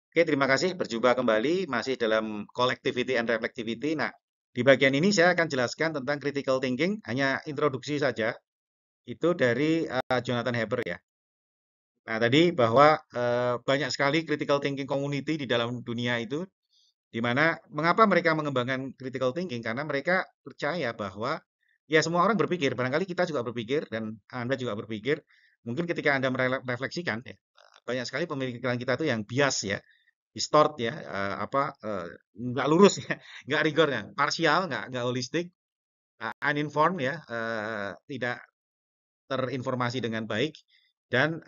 Oke, terima kasih. Berjumpa kembali masih dalam Collectivity and Reflectivity. Nah, di bagian ini saya akan jelaskan tentang critical thinking, hanya introduksi saja. Itu dari Jonathan Haber ya. Nah, tadi bahwa banyak sekali critical thinking community di dalam dunia itu, di mana mengapa mereka mengembangkan critical thinking? Karena mereka percaya bahwa ya semua orang berpikir, barangkali kita juga berpikir dan Anda juga berpikir. Mungkin ketika Anda merefleksikan, ya, banyak sekali pemikiran kita itu yang bias ya, distort ya, nggak lurus ya, nggak rigor ya, parsial, nggak holistik, uninformed ya, tidak terinformasi dengan baik dan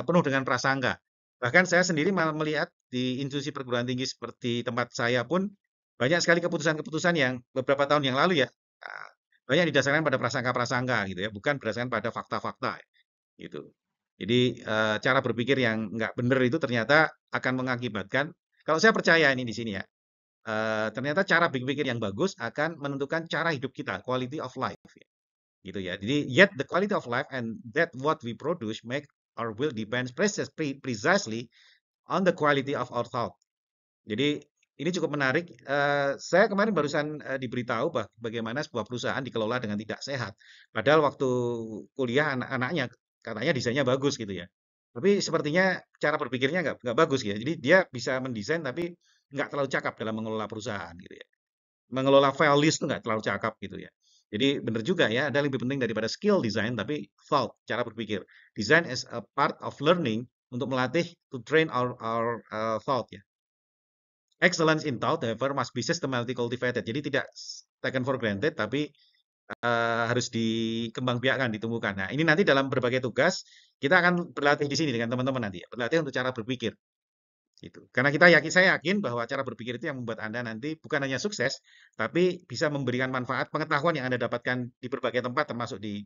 penuh dengan prasangka. Bahkan saya sendiri melihat di institusi perguruan tinggi seperti tempat saya pun banyak sekali keputusan-keputusan yang beberapa tahun yang lalu ya banyak didasarkan pada prasangka-prasangka gitu ya, bukan berdasarkan pada fakta-fakta gitu. Jadi cara berpikir yang nggak benar itu ternyata akan mengakibatkan, kalau saya percaya ini di sini ya, ternyata cara berpikir yang bagus akan menentukan cara hidup kita, quality of life gitu ya. Jadi yet the quality of life and that what we produce make or will depends precisely on the quality of our thought. Jadi ini cukup menarik. Saya kemarin barusan diberitahu bagaimana sebuah perusahaan dikelola dengan tidak sehat. Padahal waktu kuliah anak-anaknya katanya desainnya bagus gitu ya. Tapi sepertinya cara berpikirnya nggak bagus ya. Jadi dia bisa mendesain tapi nggak terlalu cakap dalam mengelola perusahaan gitu ya. Mengelola file list itu nggak terlalu cakap gitu ya. Jadi benar juga ya, ada lebih penting daripada skill design, tapi thought, cara berpikir. Design is a part of learning untuk melatih to train our thought ya. Excellence in thought, however, must be systematically cultivated. Jadi tidak taken for granted, tapi harus dikembangbiakkan, ditumbuhkan. Nah, ini nanti dalam berbagai tugas kita akan berlatih di sini dengan teman-teman nanti ya, berlatih untuk cara berpikir gitu. Karena saya yakin bahwa cara berpikir itu yang membuat Anda nanti bukan hanya sukses, tapi bisa memberikan manfaat pengetahuan yang Anda dapatkan di berbagai tempat termasuk di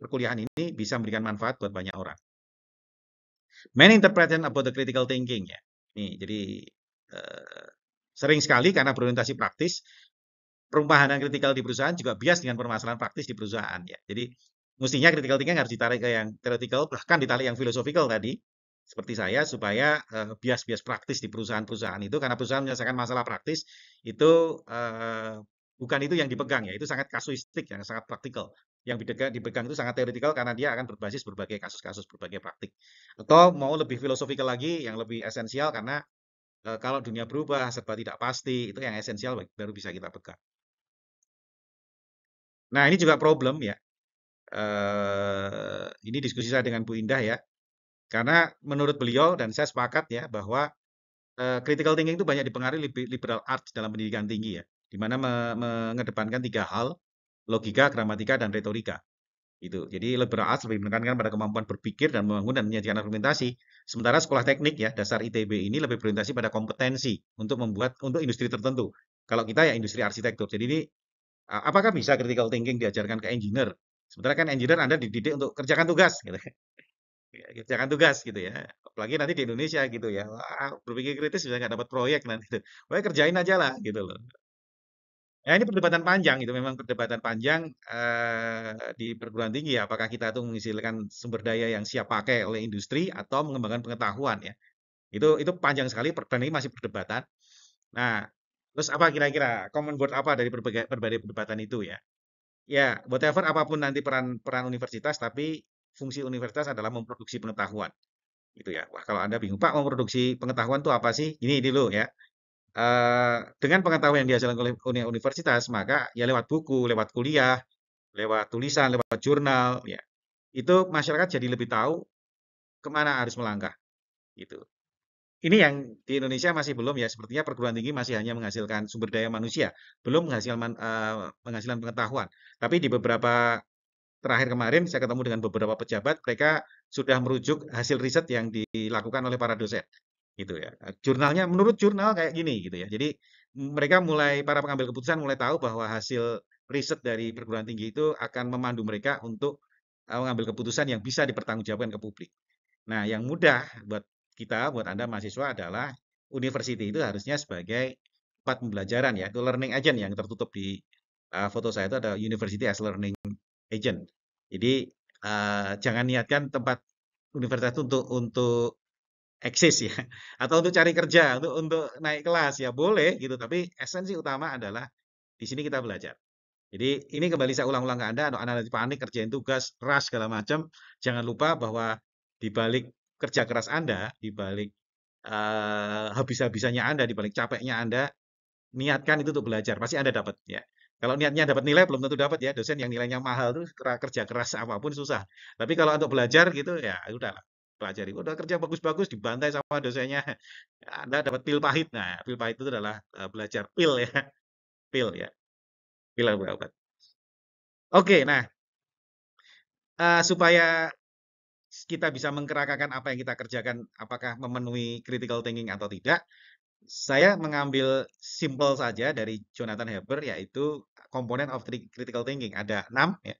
perkuliahan ini bisa memberikan manfaat buat banyak orang. Many interpretation about the critical thinking ya. Nih, jadi eh, sering sekali karena berorientasi praktis, perumpamaan kritikal di perusahaan juga bias dengan permasalahan praktis di perusahaan ya. Jadi mestinya critical thinking harus ditarik ke yang theoretical, bahkan ditarik yang philosophical tadi, seperti saya, supaya bias-bias praktis di perusahaan-perusahaan itu, karena perusahaan menyelesaikan masalah praktis, itu bukan itu yang dipegang ya, itu sangat kasuistik, yang sangat praktikal. Yang dipegang itu sangat teoretikal karena dia akan berbasis berbagai kasus-kasus, berbagai praktik. Atau mau lebih filosofikal lagi, yang lebih esensial karena kalau dunia berubah, serba tidak pasti, itu yang esensial baru bisa kita pegang. Nah, ini juga problem ya. Ini diskusi saya dengan Bu Indah ya. Karena menurut beliau dan saya sepakat ya bahwa critical thinking itu banyak dipengaruhi liberal arts dalam pendidikan tinggi ya, di mana mengedepankan tiga hal, logika, gramatika, dan retorika. Itu. Jadi liberal arts lebih menekankan pada kemampuan berpikir dan membangun dan menyajikan argumentasi. Sementara sekolah teknik ya, dasar ITB ini lebih berorientasi pada kompetensi untuk industri tertentu. Kalau kita ya industri arsitektur. Jadi ini apakah bisa critical thinking diajarkan ke engineer? Sementara kan engineer Anda dididik untuk kerjakan tugas gitu. Ya, kerjakan tugas gitu ya. Apalagi nanti di Indonesia gitu ya. Wah, berpikir kritis bisa nggak dapat proyek nanti itu. Wah, kerjain aja lah gitu loh. Ya ini perdebatan panjang itu memang perdebatan panjang di perguruan tinggi ya. Apakah kita tuh menghasilkan sumber daya yang siap pakai oleh industri atau mengembangkan pengetahuan ya. Itu panjang sekali dan ini masih perdebatan. Nah, terus apa kira-kira common board apa dari berbagai perdebatan itu ya? Ya, whatever apapun nanti peran peran universitas, tapi fungsi universitas adalah memproduksi pengetahuan. Gitu ya. Wah, kalau Anda bingung, Pak, memproduksi pengetahuan itu apa sih? Ini dulu ya. Dengan pengetahuan yang dihasilkan oleh universitas, maka ya lewat buku, lewat kuliah, lewat tulisan, lewat jurnal, ya. Itu masyarakat jadi lebih tahu kemana harus melangkah. Gitu. Ini yang di Indonesia masih belum ya. Sepertinya perguruan tinggi masih hanya menghasilkan sumber daya manusia, belum menghasilkan pengetahuan. Tapi di beberapa terakhir kemarin saya ketemu dengan beberapa pejabat, mereka sudah merujuk hasil riset yang dilakukan oleh para dosen, gitu ya. Jurnalnya, menurut jurnal kayak gini, gitu ya. Jadi mereka para pengambil keputusan mulai tahu bahwa hasil riset dari perguruan tinggi itu akan memandu mereka untuk mengambil keputusan yang bisa dipertanggungjawabkan ke publik. Nah, yang mudah buat kita, buat Anda mahasiswa adalah university itu harusnya sebagai tempat pembelajaran ya, itu learning agent yang tertutup di foto saya itu ada university as learning agent. Jadi jangan niatkan tempat universitas itu untuk eksis ya, atau untuk cari kerja, untuk naik kelas ya boleh gitu. Tapi esensi utama adalah di sini kita belajar. Jadi ini kembali saya ulang-ulang ke Anda, anak-anak panik kerjain tugas keras segala macam. Jangan lupa bahwa di balik kerja keras Anda, di balik habis-habisannya Anda, di balik capeknya Anda, niatkan itu untuk belajar, pasti Anda dapat ya. Kalau niatnya dapat nilai belum tentu dapat ya. Dosen yang nilainya mahal tuh kerja keras apapun susah. Tapi kalau untuk belajar gitu ya udah pelajari. Udah kerja bagus-bagus dibantai sama dosennya, Anda dapat pil pahit. Nah, pil pahit itu adalah belajar pil ya, pil ya, pil adalah obat. Oke, nah supaya kita bisa mengkerakakan apa yang kita kerjakan, apakah memenuhi critical thinking atau tidak, saya mengambil simple saja dari Jonathan Haber, yaitu komponen of critical thinking. Ada 6 ya.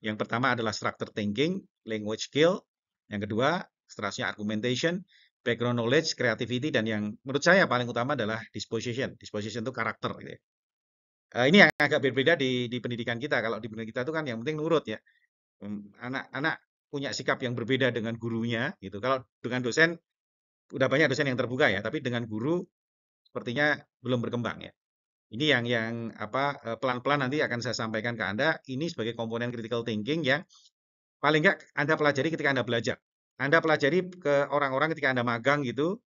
Yang pertama adalah structure thinking, language skill. Yang kedua, seterusnya argumentation, background knowledge, creativity, dan yang menurut saya paling utama adalah disposition. Disposition itu karakter. Gitu ya. Ini yang agak berbeda di pendidikan kita. Kalau di pendidikan kita itu kan yang penting nurut ya. Anak-anak punya sikap yang berbeda dengan gurunya gitu. Kalau dengan dosen udah banyak dosen yang terbuka ya, tapi dengan guru sepertinya belum berkembang ya. Ini yang apa pelan-pelan nanti akan saya sampaikan ke Anda. Ini sebagai komponen critical thinking yang paling nggak Anda pelajari ketika Anda belajar. Anda pelajari ke orang-orang ketika Anda magang gitu,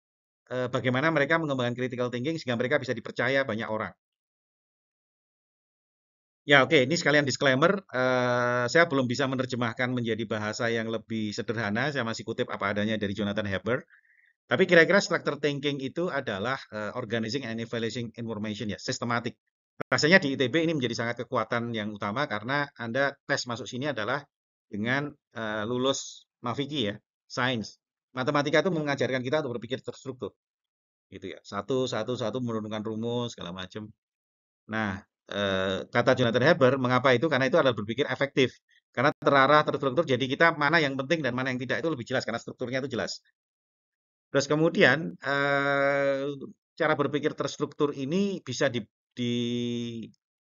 bagaimana mereka mengembangkan critical thinking sehingga mereka bisa dipercaya banyak orang. Ya, oke. Ini sekalian disclaimer, saya belum bisa menerjemahkan menjadi bahasa yang lebih sederhana. Saya masih kutip apa adanya dari Jonathan Haber. Tapi kira-kira structure thinking itu adalah organizing and evaluating information ya, sistematik. Rasanya di ITB ini menjadi sangat kekuatan yang utama karena Anda tes masuk sini adalah dengan lulus Mafiki ya, sains. Matematika itu mengajarkan kita untuk berpikir terstruktur, gitu ya. Satu menurunkan rumus segala macam. Nah, kata Jonathan Haber, mengapa itu? Karena itu adalah berpikir efektif. Karena terarah, terstruktur, jadi kita mana yang penting dan mana yang tidak itu lebih jelas karena strukturnya itu jelas. Terus kemudian cara berpikir terstruktur ini bisa di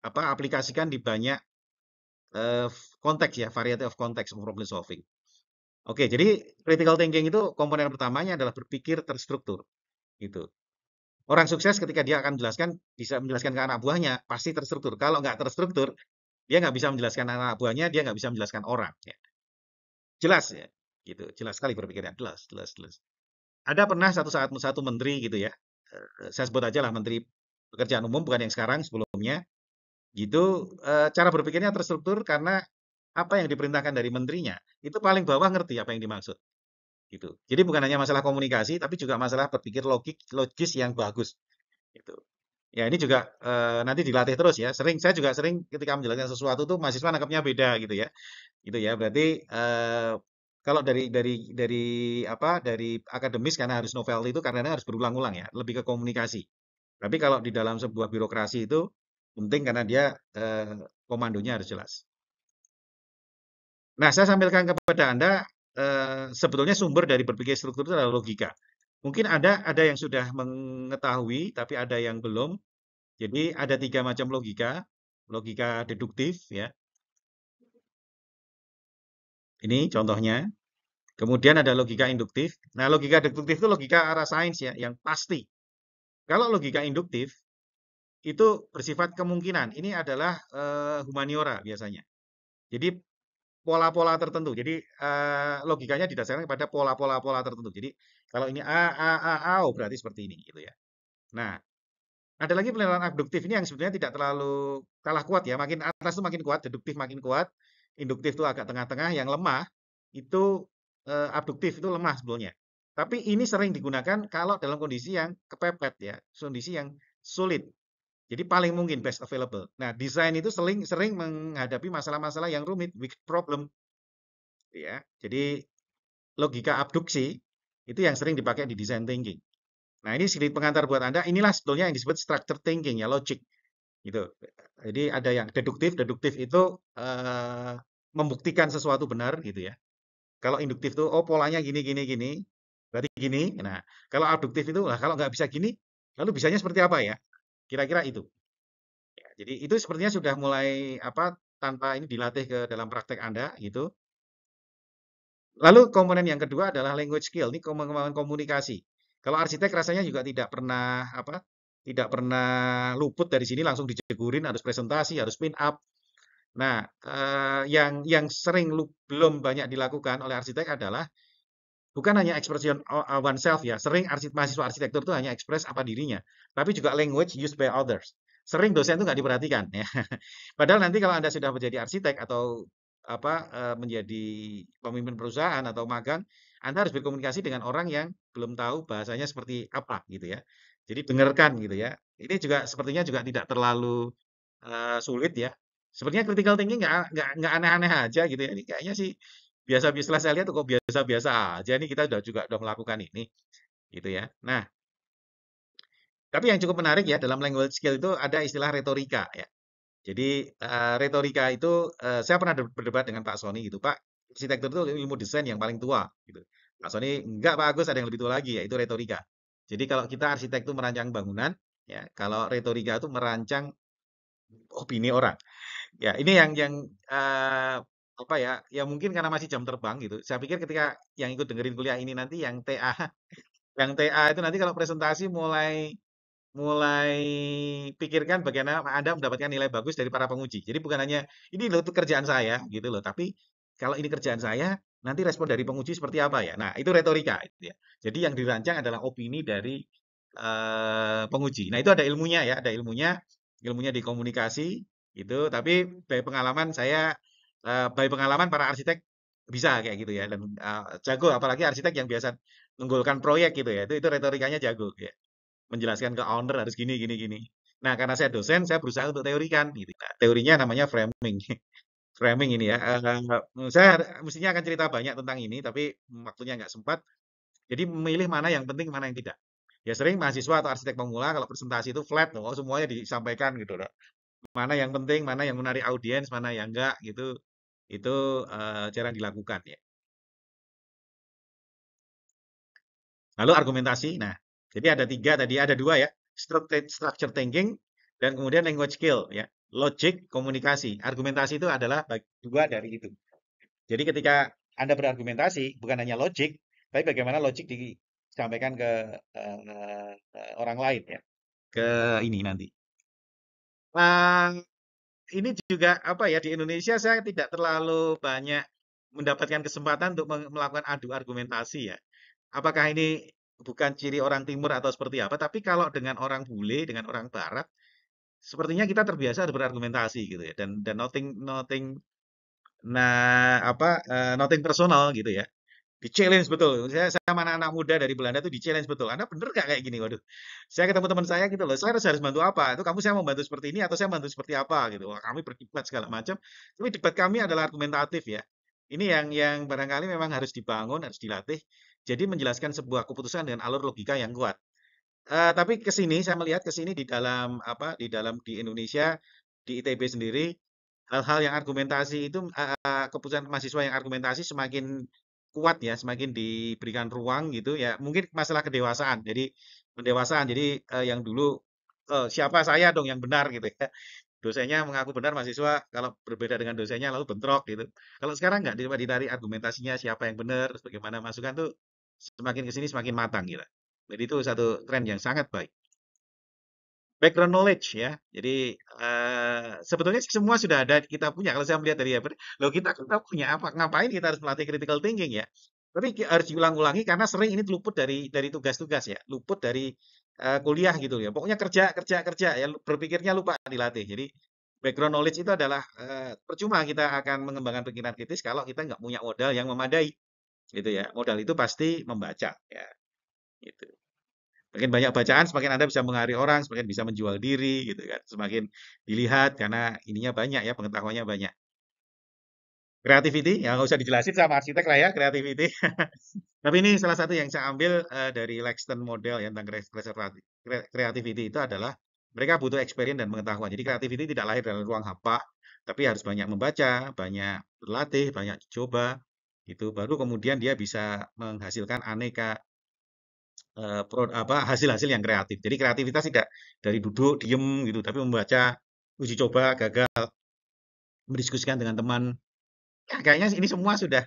aplikasikan di banyak konteks ya, variety of konteks of problem solving. Oke, jadi critical thinking itu komponen pertamanya adalah berpikir terstruktur, gitu. Orang sukses ketika dia akan menjelaskan, bisa menjelaskan ke anak buahnya, pasti terstruktur. Kalau nggak terstruktur, dia nggak bisa menjelaskan anak buahnya, dia nggak bisa menjelaskan orang. Ya. Jelas ya, gitu. Jelas sekali berpikirnya, jelas, jelas, jelas. Ada pernah satu saat satu menteri gitu ya, saya sebut aja lah Menteri Pekerjaan Umum, bukan yang sekarang, sebelumnya, gitu, cara berpikirnya terstruktur karena apa yang diperintahkan dari menterinya, itu paling bawah ngerti apa yang dimaksud, gitu. Jadi bukan hanya masalah komunikasi, tapi juga masalah berpikir logis yang bagus, gitu. Ya ini juga nanti dilatih terus ya. Saya juga sering ketika menjelaskan sesuatu tuh mahasiswa nangkepnya beda gitu ya. Gitu ya. Berarti kalau dari akademis karena harus novel itu karena harus berulang-ulang ya, lebih ke komunikasi. Tapi kalau di dalam sebuah birokrasi itu penting karena dia komandonya harus jelas. Nah, saya sampaikan kepada Anda sebetulnya sumber dari berbagai struktur itu adalah logika. Mungkin ada yang sudah mengetahui, tapi ada yang belum. Jadi ada 3 macam logika. Logika deduktif ya. Ini contohnya. Kemudian ada logika induktif. Nah, logika deduktif itu logika arah sains ya, yang pasti. Kalau logika induktif itu bersifat kemungkinan. Ini adalah humaniora biasanya. Jadi pola-pola tertentu. Jadi logikanya didasarkan pada pola-pola tertentu. Jadi kalau ini A, oh berarti seperti ini gitu ya. Nah, ada lagi penilaian abduktif ini yang sebenarnya tidak terlalu kalah kuat ya. Makin atas itu makin kuat, deduktif makin kuat, induktif itu agak tengah-tengah, yang lemah itu abduktif itu lemah sebetulnya. Tapi ini sering digunakan kalau dalam kondisi yang kepepet ya, kondisi yang sulit. Jadi paling mungkin best available. Nah, desain itu sering menghadapi masalah-masalah yang rumit, weak problem, ya. Jadi logika abduksi itu yang sering dipakai di design thinking. Nah, ini sedikit pengantar buat Anda. Inilah sebetulnya yang disebut structure thinking ya, logic gitu. Jadi ada yang deduktif, deduktif itu membuktikan sesuatu benar gitu ya. Kalau induktif itu oh polanya gini gini gini, berarti gini. Nah, kalau abduktif itu lah kalau nggak bisa gini, lalu bisanya seperti apa ya? Kira-kira itu. Ya, jadi itu sepertinya sudah mulai apa tanpa ini dilatih ke dalam praktek Anda gitu. Lalu komponen yang kedua adalah language skill, ini kemampuan komunikasi. Kalau arsitek rasanya juga tidak pernah apa, tidak pernah luput dari sini langsung dijegurin harus presentasi, harus spin up. Nah, yang sering belum banyak dilakukan oleh arsitek adalah bukan hanya expression oneself ya. Sering mahasiswa arsitektur itu hanya ekspres apa dirinya, tapi juga language used by others. Sering dosen itu nggak diperhatikan ya. Padahal nanti kalau Anda sudah menjadi arsitek atau apa menjadi pemimpin perusahaan atau magang, Anda harus berkomunikasi dengan orang yang belum tahu bahasanya seperti apa gitu ya. Jadi dengarkan gitu ya. Ini juga sepertinya juga tidak terlalu sulit ya. Sepertinya critical thinking nggak aneh-aneh aja gitu ya. Ini kayaknya sih biasa-biasa, setelah saya lihat kok biasa-biasa aja nih kita udah melakukan ini gitu ya. Nah, tapi yang cukup menarik ya dalam language skill itu ada istilah retorika ya. Jadi retorika itu saya pernah berdebat dengan Pak Sony gitu, Pak, arsitektur itu ilmu desain yang paling tua gitu. Pak Sony, enggak Pak Agus, ada yang lebih tua lagi ya, itu retorika. Jadi kalau kita arsitek itu merancang bangunan, ya kalau retorika itu merancang opini orang. Ya, ini yang apa ya? Ya mungkin karena masih jam terbang gitu. Saya pikir ketika yang ikut dengerin kuliah ini nanti yang TA, yang TA itu nanti kalau presentasi mulai mulai pikirkan bagaimana Anda mendapatkan nilai bagus dari para penguji. Jadi bukan hanya ini loh itu kerjaan saya gitu loh, tapi kalau ini kerjaan saya, nanti respon dari penguji seperti apa ya? Nah, itu retorika gitu ya. Jadi yang dirancang adalah opini dari penguji. Nah, itu ada ilmunya ya, ada ilmunya, ilmunya di komunikasi itu, tapi dari pengalaman saya by pengalaman para arsitek bisa kayak gitu ya dan jago apalagi arsitek yang biasa menggolkan proyek gitu ya. Itu retorikanya jago ya menjelaskan ke owner harus gini gini gini. Nah, karena saya dosen, saya berusaha untuk teorikan gitu. Nah, teorinya namanya framing. Framing ini ya. Saya mestinya akan cerita banyak tentang ini, tapi waktunya nggak sempat. Jadi memilih mana yang penting, mana yang tidak. Ya sering mahasiswa atau arsitek pemula kalau presentasi itu flat, oh semuanya disampaikan gitu loh. Mana yang penting, mana yang menarik audiens, mana yang enggak gitu. Itu jarang dilakukan ya. Lalu argumentasi. Nah, jadi ada tiga tadi, ada dua ya. Structure thinking dan kemudian language skill ya. Logic, komunikasi. Argumentasi itu adalah dua dari itu. Jadi ketika Anda berargumentasi, bukan hanya logik, tapi bagaimana logik disampaikan ke orang lain ya. Ke ini nanti. Nah, ini juga apa ya di Indonesia saya tidak terlalu banyak mendapatkan kesempatan untuk melakukan adu argumentasi ya. Apakah ini bukan ciri orang timur atau seperti apa, tapi kalau dengan orang bule, dengan orang barat, sepertinya kita terbiasa berargumentasi gitu ya dan nothing nothing nothing personal gitu ya. Di-challenge betul. Saya sama anak-anak muda dari Belanda tuh di-challenge betul. Anda bener gak kayak gini? Waduh. Saya ketemu teman saya gitu loh. Saya harus bantu apa? Itu kamu saya mau bantu seperti ini atau saya bantu seperti apa gitu. Wah, kami berdebat segala macam. Tapi debat kami adalah argumentatif ya. Ini yang barangkali memang harus dibangun, harus dilatih. Jadi menjelaskan sebuah keputusan dengan alur logika yang kuat. Tapi ke sini saya melihat ke sini di dalam apa di Indonesia di ITB sendiri hal-hal yang argumentasi itu keputusan mahasiswa yang argumentasi semakin kuat ya, semakin diberikan ruang gitu ya. Mungkin masalah kedewasaan. Jadi pendewasaan. Jadi yang dulu siapa saya dong yang benar gitu ya. Dosennya mengaku benar, mahasiswa kalau berbeda dengan dosennya lalu bentrok gitu. Kalau sekarang nggak ditarik argumentasinya siapa yang benar, terus bagaimana masukan tuh semakin ke sini semakin matang gitu. Jadi itu satu tren yang sangat baik. Background knowledge ya. Jadi sebetulnya semua sudah ada kita punya. Kalau saya melihat dari apa, loh kita punya apa? Ngapain kita harus melatih critical thinking ya? Tapi harus diulang-ulangi karena sering ini luput dari tugas-tugas ya, luput dari kuliah gitu ya. Pokoknya kerja kerja kerja ya, berpikirnya lupa dilatih. Jadi background knowledge itu adalah percuma kita akan mengembangkan pikiran kritis kalau kita nggak punya modal yang memadai gitu ya. Modal itu pasti membaca ya. Gitu. Semakin banyak bacaan, semakin Anda bisa mengaruhi orang, semakin bisa menjual diri, gitu kan. Semakin dilihat karena ininya banyak ya, pengetahuannya banyak. Creativity, ya nggak usah dijelasin sama arsitek lah ya, creativity. Tapi ini salah satu yang saya ambil dari Lexton model yang tentang creativity itu adalah mereka butuh experience dan pengetahuan. Jadi creativity tidak lahir dari ruang hampa, tapi harus banyak membaca, banyak berlatih, banyak coba. Itu baru kemudian dia bisa menghasilkan aneka hasil-hasil yang kreatif. Jadi kreativitas tidak dari duduk diem gitu, tapi membaca, uji coba, gagal, mendiskusikan dengan teman. Ya, kayaknya ini semua sudah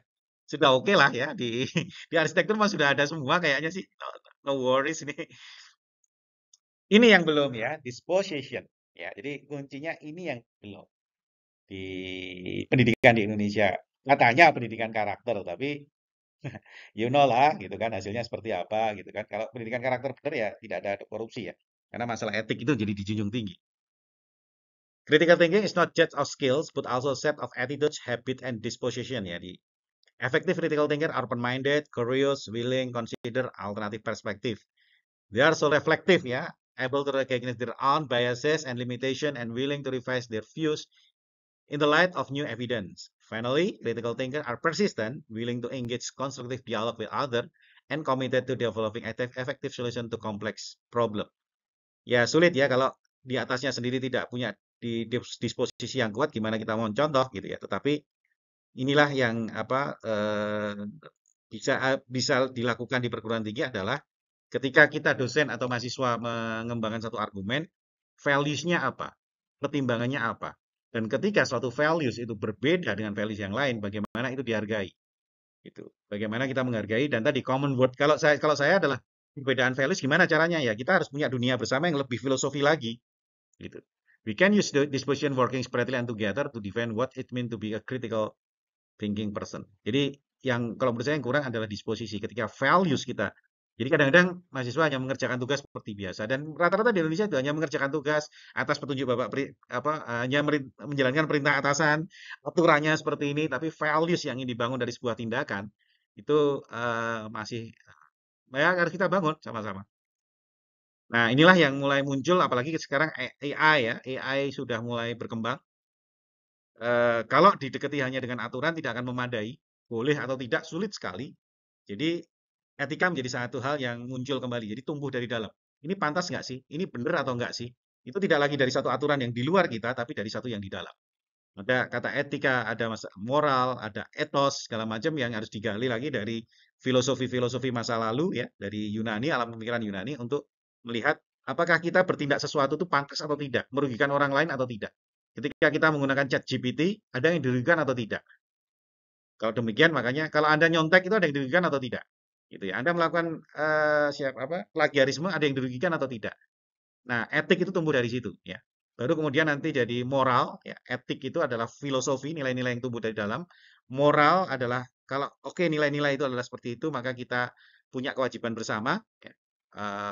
sudah oke lah ya di di arsitektur mah sudah ada semua kayaknya sih. No, no worries ini. Ini yang belum ya, disposition. Ya, jadi kuncinya ini yang belum di pendidikan di Indonesia. Katanya pendidikan karakter, tapi you know lah gitu kan hasilnya seperti apa gitu kan. Kalau pendidikan karakter benar ya tidak ada korupsi ya. Karena masalah etik itu jadi dijunjung tinggi. Critical thinking is not just of skills, but also set of attitudes, habit, and disposition ya. Di effective critical thinker are open-minded, curious, willing, consider alternative perspective. They are so reflective ya, able to recognize their own biases and limitation and willing to revise their views in the light of new evidence. Finally, critical thinkers are persistent, willing to engage constructive dialogue with others, and committed to developing effective solution to complex problem. Ya sulit ya kalau di atasnya sendiri tidak punya di disposisi yang kuat, gimana kita mau contoh gitu ya. Tetapi inilah yang apa bisa dilakukan di perguruan tinggi adalah ketika kita dosen atau mahasiswa mengembangkan satu argumen, values-nya apa? Pertimbangannya apa? Dan ketika suatu values itu berbeda dengan values yang lain, bagaimana itu dihargai? Gitu. Bagaimana kita menghargai dan tadi common word kalau saya adalah perbedaan values gimana caranya ya? Kita harus punya dunia bersama yang lebih filosofi lagi gitu. We can use this position working separately and together to define what it mean to be a critical thinking person. Jadi yang kalau menurut saya yang kurang adalah disposisi ketika values kita. Jadi kadang-kadang mahasiswa hanya mengerjakan tugas seperti biasa dan rata-rata di Indonesia itu hanya mengerjakan tugas atas petunjuk Bapak hanya menjalankan perintah atasan, aturannya seperti ini, tapi values yang ingin dibangun dari sebuah tindakan itu masih ya harus kita bangun sama-sama. Nah, inilah yang mulai muncul apalagi sekarang AI ya, AI sudah mulai berkembang. Kalau didekati hanya dengan aturan tidak akan memadai, boleh atau tidak sulit sekali. Jadi etika menjadi satu hal yang muncul kembali. Jadi tumbuh dari dalam. Ini pantas nggak sih? Ini benar atau nggak sih? Itu tidak lagi dari satu aturan yang di luar kita, tapi dari satu yang di dalam. Ada kata etika, ada moral, ada etos, segala macam yang harus digali lagi dari filosofi-filosofi masa lalu ya, dari Yunani, alam pemikiran Yunani untuk melihat apakah kita bertindak sesuatu itu pantas atau tidak, merugikan orang lain atau tidak. Ketika kita menggunakan ChatGPT, ada yang dirugikan atau tidak? Kalau demikian, makanya kalau Anda nyontek itu ada yang dirugikan atau tidak? Gitu ya. Anda melakukan plagiarisme, ada yang dirugikan atau tidak? Nah, etik itu tumbuh dari situ, ya. Baru kemudian nanti jadi moral, ya. Etik itu adalah filosofi, nilai-nilai yang tumbuh dari dalam. Moral adalah kalau oke nilai-nilai itu adalah seperti itu, maka kita punya kewajiban bersama, ya.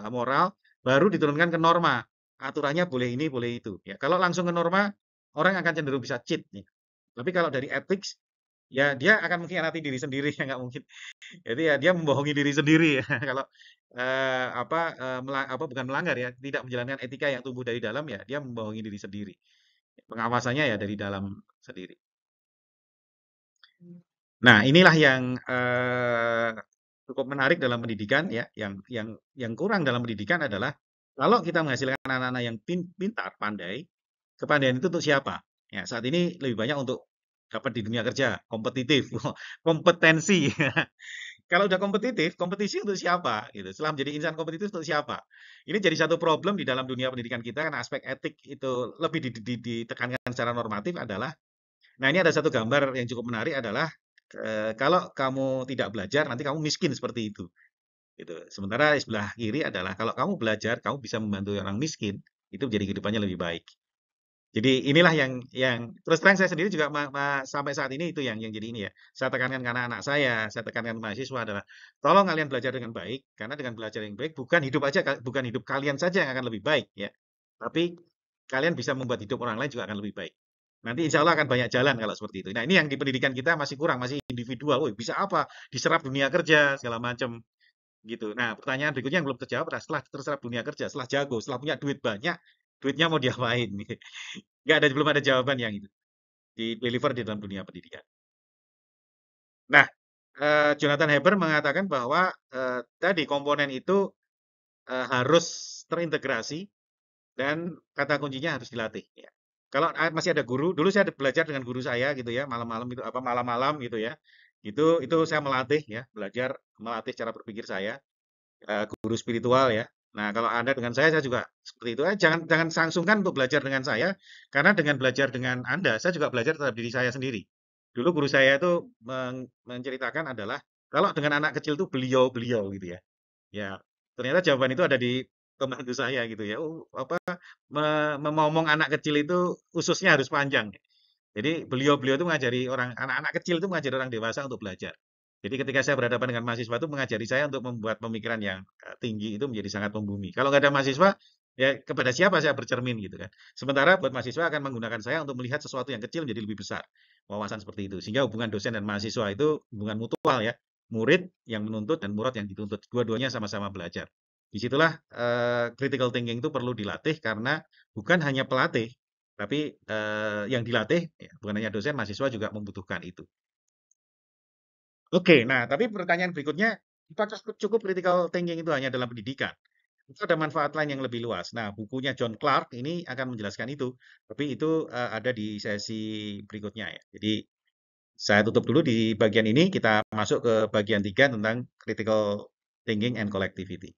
Moral baru diturunkan ke norma. Aturannya boleh ini, boleh itu, ya. Kalau langsung ke norma, orang akan cenderung bisa cheat, ya. Tapi kalau dari ethics, ya dia akan mengkhianati diri sendiri, ya nggak mungkin. Jadi ya dia membohongi diri sendiri ya. Kalau bukan melanggar ya, tidak menjalankan etika yang tumbuh dari dalam ya, dia membohongi diri sendiri. Pengawasannya ya dari dalam sendiri. Nah, inilah yang cukup menarik dalam pendidikan ya. Yang kurang dalam pendidikan adalah kalau kita menghasilkan anak-anak yang pintar, pandai, kepandaian itu untuk siapa? Ya, saat ini lebih banyak untuk dapat di dunia kerja, kompetitif, kompetensi. Kalau udah kompetitif, kompetisi untuk siapa? Gitu. Setelah menjadi insan kompetitif untuk siapa? Ini jadi satu problem di dalam dunia pendidikan kita karena aspek etik itu lebih ditekankan secara normatif adalah. Nah ini ada satu gambar yang cukup menarik adalah kalau kamu tidak belajar nanti kamu miskin seperti itu. Gitu. Sementara di sebelah kiri adalah kalau kamu belajar, kamu bisa membantu orang miskin, itu menjadi kehidupannya lebih baik. Jadi inilah yang terus terang saya sendiri juga sampai saat ini itu yang jadi ini ya. Saya tekankan ke anak-anak saya tekankan ke mahasiswa adalah tolong kalian belajar dengan baik karena dengan belajar yang baik bukan hidup kalian saja yang akan lebih baik ya. Tapi kalian bisa membuat hidup orang lain juga akan lebih baik. Nanti insya Allah akan banyak jalan kalau seperti itu. Nah ini yang di pendidikan kita masih kurang, masih individual. Woi, bisa apa? Diserap dunia kerja segala macam gitu. Nah pertanyaan berikutnya yang belum terjawab adalah setelah terserap dunia kerja, setelah jago, setelah punya duit banyak, duitnya mau diapain? Belum ada jawaban yang itu di deliver di dalam dunia pendidikan. Nah, Jonathan Haber mengatakan bahwa tadi komponen itu harus terintegrasi dan kata kuncinya harus dilatih. Ya. Kalau masih ada guru, dulu saya belajar dengan guru saya gitu ya, malam-malam itu apa malam-malam gitu ya. Itu saya melatih ya, belajar melatih cara berpikir saya, guru spiritual ya. Nah, kalau Anda dengan saya juga seperti itu. Jangan jangan sangsungkan untuk belajar dengan saya, karena dengan belajar dengan Anda, saya juga belajar terhadap diri saya sendiri. Dulu guru saya itu menceritakan adalah kalau dengan anak kecil itu beliau-beliau gitu ya. Ya, ternyata jawaban itu ada di pembantu saya gitu ya. Oh, apa memomong anak kecil itu ususnya harus panjang. Jadi beliau-beliau itu mengajari orang anak-anak kecil itu mengajari orang dewasa untuk belajar. Jadi ketika saya berhadapan dengan mahasiswa itu mengajari saya untuk membuat pemikiran yang tinggi itu menjadi sangat membumi. Kalau nggak ada mahasiswa, ya kepada siapa saya bercermin gitu kan. Sementara buat mahasiswa akan menggunakan saya untuk melihat sesuatu yang kecil menjadi lebih besar. Wawasan seperti itu. Sehingga hubungan dosen dan mahasiswa itu hubungan mutual ya. Murid yang menuntut dan murid yang dituntut. Dua-duanya sama-sama belajar. Disitulah critical thinking itu perlu dilatih karena bukan hanya pelatih, tapi yang dilatih ya, bukan hanya dosen, mahasiswa juga membutuhkan itu. Oke, nah tapi pertanyaan berikutnya, apakah cukup critical thinking itu hanya dalam pendidikan? Itu ada manfaat lain yang lebih luas. Nah, bukunya John Clark ini akan menjelaskan itu, tapi itu ada di sesi berikutnya ya. Jadi saya tutup dulu di bagian ini, kita masuk ke bagian 3 tentang critical thinking and collectivity.